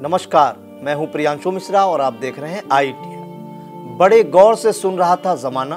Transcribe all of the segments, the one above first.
नमस्कार, मैं हूं प्रियांशु मिश्रा और आप देख रहे हैं ITN। बड़े गौर से सुन रहा था जमाना,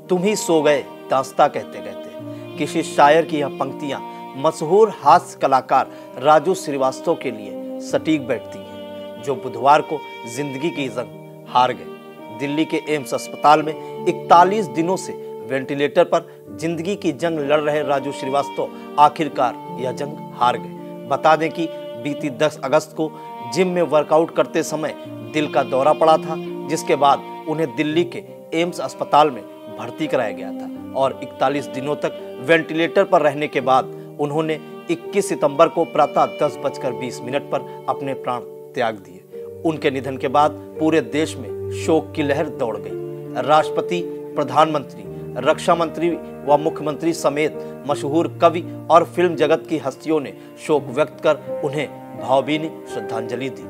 तुम ही सो गए दास्ता कहते कहते। किसी शायर की यह पंक्तियां मशहूर हास्य कलाकार राजू श्रीवास्तव के लिए सटीक बैठती हैं, जो बुधवार को जिंदगी की जंग हार गए। दिल्ली के एम्स अस्पताल में 41 दिनों से वेंटिलेटर पर जिंदगी की जंग लड़ रहे राजू श्रीवास्तव आखिरकार यह जंग हार गए। बता दें कि बीती 10 अगस्त को जिम में वर्कआउट करते समय दिल का दौरा पड़ा था, जिसके बाद उन्हें दिल्ली के एम्स अस्पताल में भर्ती कराया गया था और 41 दिनों तक वेंटिलेटर पर रहने के बाद उन्होंने 21 सितंबर को प्रातः 10:20 पर अपने प्राण त्याग दिए। उनके निधन के बाद पूरे देश में शोक की लहर दौड़ गई। राष्ट्रपति, प्रधानमंत्री, रक्षा मंत्री व मुख्यमंत्री समेत मशहूर कवि और फिल्म जगत की हस्तियों ने शोक व्यक्त कर उन्हें भावभीनी श्रद्धांजलि दी।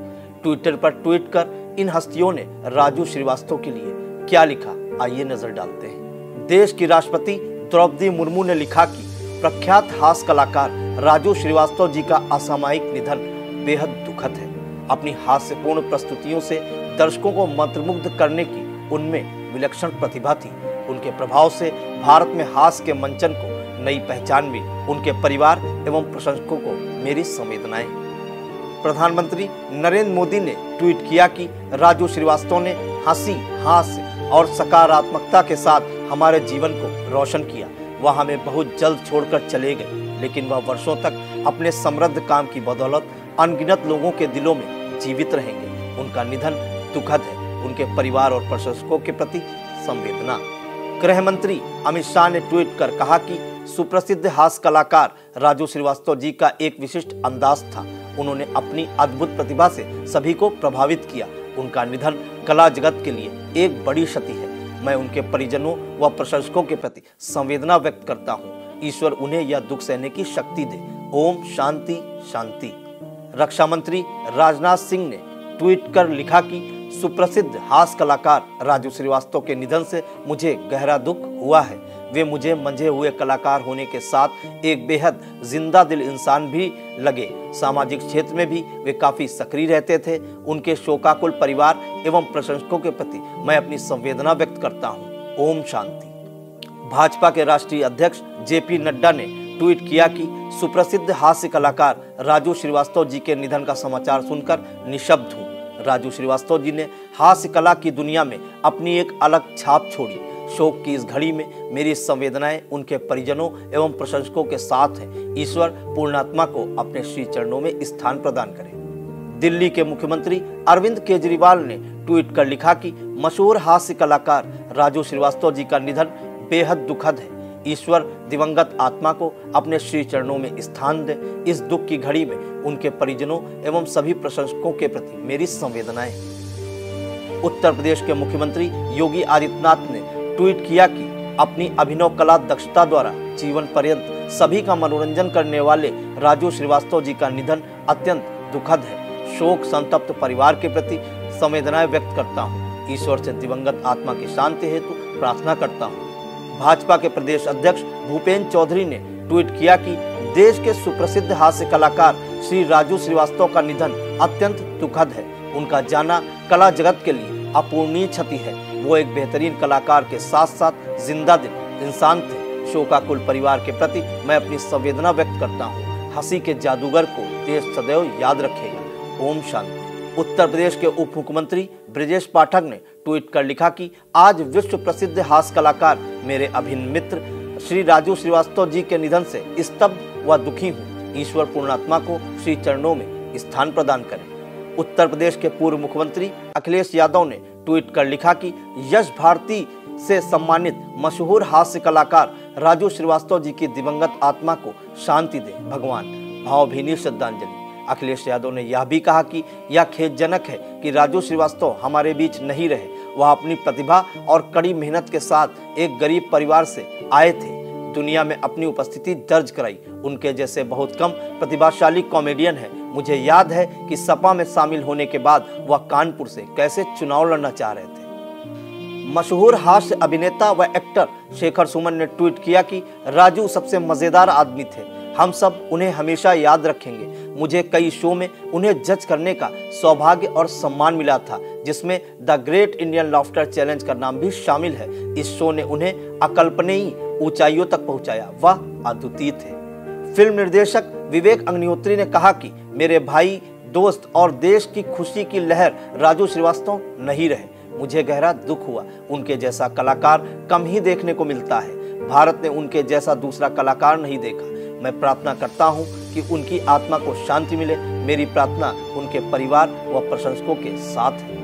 ट्विटर पर ट्वीट कर इन हस्तियों ने राजू श्रीवास्तव के लिए क्या लिखा, आइए नजर डालते हैं। देश की राष्ट्रपति द्रौपदी मुर्मू ने लिखा कि प्रख्यात हास्य कलाकार राजू श्रीवास्तव जी का असामयिक निधन बेहद दुखद है। अपनी हास्यपूर्ण प्रस्तुतियों से दर्शकों को मंत्रमुग्ध करने की उनमें विलक्षण प्रतिभा थी। उनके प्रभाव से भारत में हास्य के मंचन को नई पहचान मिली। उनके परिवार एवं प्रशंसकों को मेरी संवेदनाएं। प्रधानमंत्री नरेंद्र मोदी ने ट्वीट किया कि राजू श्रीवास्तव ने हंसी, हास्य और सकारात्मकता के साथ हमारे जीवन को रोशन किया। वह हमें बहुत जल्द छोड़कर चले गए, लेकिन वह वर्षों तक अपने समृद्ध काम की बदौलत अनगिनत लोगों के दिलों में जीवित रहेंगे। उनका निधन दुखद है। उनके परिवार और प्रशंसकों के प्रति संवेदना। गृह मंत्री अमित शाह ने ट्वीट कर कहा कि सुप्रसिद्ध हास्य कलाकार राजू श्रीवास्तव जी का एक विशिष्ट अंदाज था। उन्होंने अपनी अद्भुत प्रतिभा से सभी को प्रभावित किया। उनका निधन कला जगत के लिए एक बड़ी क्षति है। मैं उनके परिजनों व प्रशंसकों के प्रति संवेदना व्यक्त करता हूँ। ईश्वर उन्हें यह दुख सहने की शक्ति दे। ओम शांति शांति। रक्षा मंत्री राजनाथ सिंह ने ट्वीट कर लिखा कि सुप्रसिद्ध हास्य कलाकार राजू श्रीवास्तव के निधन से मुझे गहरा दुख हुआ है। वे मुझे मंझे हुए कलाकार होने के साथ एक बेहद जिंदा दिल इंसान भी लगे। सामाजिक क्षेत्र में भी वे काफी सक्रिय रहते थे। उनके शोकाकुल परिवार एवं प्रशंसकों के प्रति मैं अपनी संवेदना व्यक्त करता हूँ। ओम शांति। भाजपा के राष्ट्रीय अध्यक्ष JP नड्डा ने ट्वीट किया कि सुप्रसिद्ध हास्य कलाकार राजू श्रीवास्तव जी के निधन का समाचार सुनकर निशब्द हूँ। राजू श्रीवास्तव जी ने हास्य कला की दुनिया में अपनी एक अलग छाप छोड़ी। शोक की इस घड़ी में मेरी संवेदनाएं उनके परिजनों एवं प्रशंसकों के साथ हैं। ईश्वर पूर्णात्मा को अपने श्री चरणों में स्थान प्रदान करे। दिल्ली के मुख्यमंत्री अरविंद केजरीवाल ने ट्वीट कर लिखा कि मशहूर हास्य कलाकार राजू श्रीवास्तव जी का निधन बेहद दुखद है। ईश्वर दिवंगत आत्मा को अपने श्री चरणों में स्थान दे। इस दुख की घड़ी में उनके परिजनों एवं सभी प्रशंसकों के प्रति मेरी संवेदनाएं। उत्तर प्रदेश के मुख्यमंत्री योगी आदित्यनाथ ने ट्वीट किया कि अपनी अभिनव कला दक्षता द्वारा जीवन पर्यंत सभी का मनोरंजन करने वाले राजू श्रीवास्तव जी का निधन अत्यंत दुखद है। शोक संतप्त परिवार के प्रति संवेदनाएं व्यक्त करता हूँ। ईश्वर से दिवंगत आत्मा की शांति हेतु प्रार्थना करता हूँ। भाजपा के प्रदेश अध्यक्ष भूपेंद्र चौधरी ने ट्वीट किया कि देश के सुप्रसिद्ध हास्य कलाकार श्री राजू श्रीवास्तव का निधन अत्यंत दुखद है। उनका जाना कला जगत के लिए अपूर्णीय क्षति है। वो एक बेहतरीन कलाकार के साथ साथ जिंदा दिल इंसान थे। शोकाकुल परिवार के प्रति मैं अपनी संवेदना व्यक्त करता हूँ। हंसी के जादूगर को देश सदैव याद रखेगा। ओम शांति। उत्तर प्रदेश के उप मुख्यमंत्री ब्रजेश पाठक ने ट्वीट कर लिखा कि आज विश्व प्रसिद्ध हास्य कलाकार मेरे अभिन्न मित्र श्री राजू श्रीवास्तव जी के निधन से स्तब्ध व दुखी हूँ। ईश्वर पूर्णात्मा को श्री चरणों में स्थान प्रदान करे। उत्तर प्रदेश के पूर्व मुख्यमंत्री अखिलेश यादव ने ट्वीट कर लिखा कि यश भारती से सम्मानित मशहूर हास्य कलाकार राजू श्रीवास्तव जी की दिवंगत आत्मा को शांति दे भगवान। भावभीनी श्रद्धांजलि। अखिलेश यादव ने यह भी कहा कि यह खेदजनक है कि राजू श्रीवास्तव हमारे बीच नहीं रहे। वह अपनी प्रतिभा और कड़ी मेहनत के साथ एक गरीब परिवार से आए थे। दुनिया में अपनी उपस्थिति दर्ज कराई। उनके जैसे बहुत कम प्रतिभाशाली कॉमेडियन हैं। मुझे याद है कि सपा में शामिल होने के बाद वह कानपुर से कैसे चुनाव लड़ना चाह रहे थे। मशहूर हास्य अभिनेता व एक्टर शेखर सुमन ने ट्वीट किया कि राजू सबसे मजेदार आदमी थे। हम सब उन्हें हमेशा याद रखेंगे। मुझे कई शो में उन्हें जज करने का सौभाग्य और सम्मान मिला था, जिसमें the great Indian laughter challenge का नाम भी शामिल है। इस शो ने उन्हें अकल्पनीय ऊंचाइयों तक पहुंचाया। वह अद्वितीय थे। फिल्म निर्देशक विवेक अग्निहोत्री ने कहा कि मेरे भाई, दोस्त और देश की खुशी की लहर राजू श्रीवास्तव नहीं रहे। मुझे गहरा दुख हुआ। उनके जैसा कलाकार कम ही देखने को मिलता है। भारत ने उनके जैसा दूसरा कलाकार नहीं देखा। मैं प्रार्थना करता हूं कि उनकी आत्मा को शांति मिले। मेरी प्रार्थना उनके परिवार व प्रशंसकों के साथ है।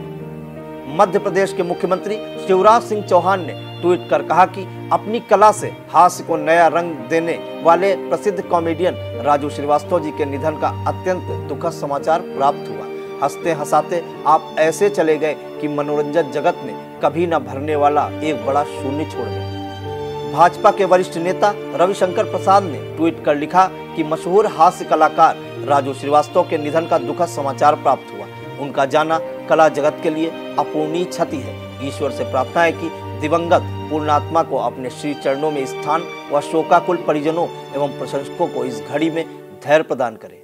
मध्य प्रदेश के मुख्यमंत्री शिवराज सिंह चौहान ने ट्वीट कर कहा कि अपनी कला से हास्य को नया रंग देने वाले प्रसिद्ध कॉमेडियन राजू श्रीवास्तव जी के निधन का अत्यंत दुखद समाचार प्राप्त हुआ। हंसते हंसाते आप ऐसे चले गए कि मनोरंजन जगत में कभी न भरने वाला एक बड़ा शून्य छोड़ गए। भाजपा के वरिष्ठ नेता रविशंकर प्रसाद ने ट्वीट कर लिखा कि मशहूर हास्य कलाकार राजू श्रीवास्तव के निधन का दुखद समाचार प्राप्त हुआ। उनका जाना कला जगत के लिए अपूर्णीय क्षति है। ईश्वर से प्रार्थना है कि दिवंगत पूर्णात्मा को अपने श्री चरणों में स्थान व शोकाकुल परिजनों एवं प्रशंसकों को इस घड़ी में धैर्य प्रदान करे।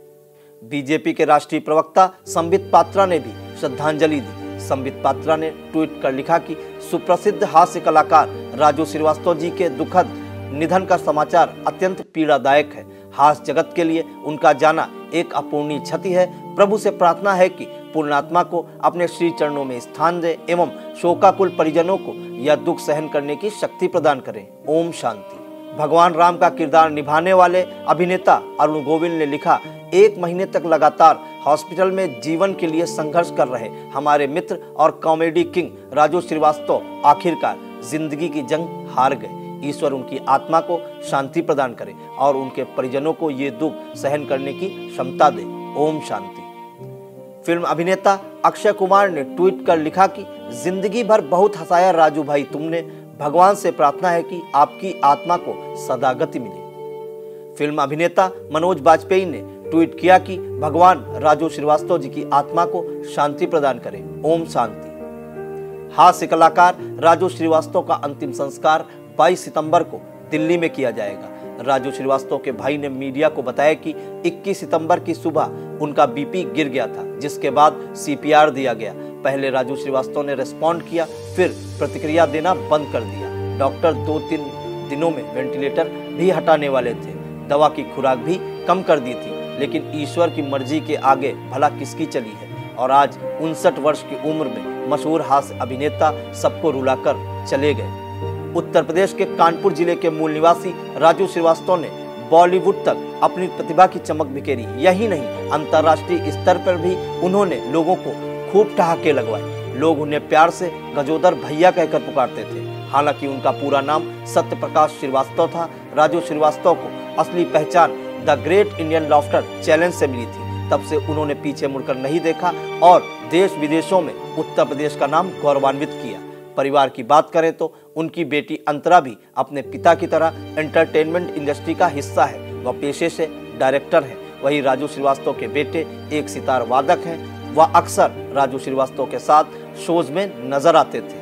बीजेपी के राष्ट्रीय प्रवक्ता संबित पात्रा ने भी श्रद्धांजलि दी। संबित पात्रा ने ट्वीट कर लिखा कि सुप्रसिद्ध हास्य कलाकार राजू श्रीवास्तव जी के दुखद निधन का समाचार अत्यंत पीड़ादायक है। हास्य जगत के लिए उनका जाना एक अपूर्णीय क्षति है। प्रभु से प्रार्थना है कि पूर्णात्मा को अपने श्री चरणों में स्थान दे एवं शोकाकुल परिजनों को यह दुख सहन करने की शक्ति प्रदान करे। ओम शांति। भगवान राम का किरदार निभाने वाले अभिनेता अरुण गोविल ने लिखा, 1 महीने तक लगातार हॉस्पिटल में जीवन के लिए संघर्ष कर रहे हमारे मित्र और कॉमेडी किंग राजू श्रीवास्तव आखिरकार जिंदगी की जंग हार गए। ईश्वर उनकी आत्मा को शांति प्रदान करे और उनके परिजनों को ये दुख सहन करने की क्षमता दे। ओम शांति। फिल्म अभिनेता अक्षय कुमार ने ट्वीट कर लिखा कि जिंदगी भर बहुत हंसाया राजू भाई तुमने। भगवान से प्रार्थना है कि आपकी आत्मा को सदागति मिले। फिल्म अभिनेता मनोज बाजपेयी ने ट्वीट किया कि भगवान राजू श्रीवास्तव जी की आत्मा को शांति प्रदान करें। ओम शांति। हास्य कलाकार राजू श्रीवास्तव का अंतिम संस्कार 22 सितंबर को दिल्ली में किया जाएगा। राजू श्रीवास्तव के भाई ने मीडिया को बताया कि 21 सितंबर की सुबह उनका बीपी गिर गया था, जिसके बाद सीपीआर दिया गया। पहले राजू श्रीवास्तव ने रेस्पॉन्ड किया, फिर प्रतिक्रिया देना बंद कर दिया। डॉक्टर 2-3 दिनों में वेंटिलेटर भी हटाने वाले थे, दवा की खुराक भी कम कर दी थी, लेकिन ईश्वर की मर्जी के आगे भला किसकी चली है। और आज 59 वर्ष की उम्र में मशहूर हास्य अभिनेता सबको रुलाकर चले गए। उत्तर प्रदेश के कानपुर जिले के मूल निवासी राजू श्रीवास्तव ने बॉलीवुड तक अपनी प्रतिभा की चमक बिखेरी। यही नहीं, अंतर्राष्ट्रीय स्तर पर भी उन्होंने लोगों को खूब ठहाके लगवाए। लोग उन्हें प्यार से गजोदर भैया कहकर पुकारते थे। हालांकि उनका पूरा नाम सत्य प्रकाश श्रीवास्तव था। राजू श्रीवास्तव को असली पहचान the great Indian laughter challenge से मिली थी। तब से उन्होंने पीछे मुड़कर नहीं देखा और देश विदेशों में उत्तर प्रदेश का नाम गौरवान्वित किया। परिवार की बात करें तो उनकी बेटी अंतरा भी अपने पिता की तरह एंटरटेनमेंट इंडस्ट्री का हिस्सा है। वह पेशे से डायरेक्टर है। वहीं राजू श्रीवास्तव के बेटे एक सितार वादक हैं। वह अक्सर राजू श्रीवास्तव के साथ शोज में नजर आते थे।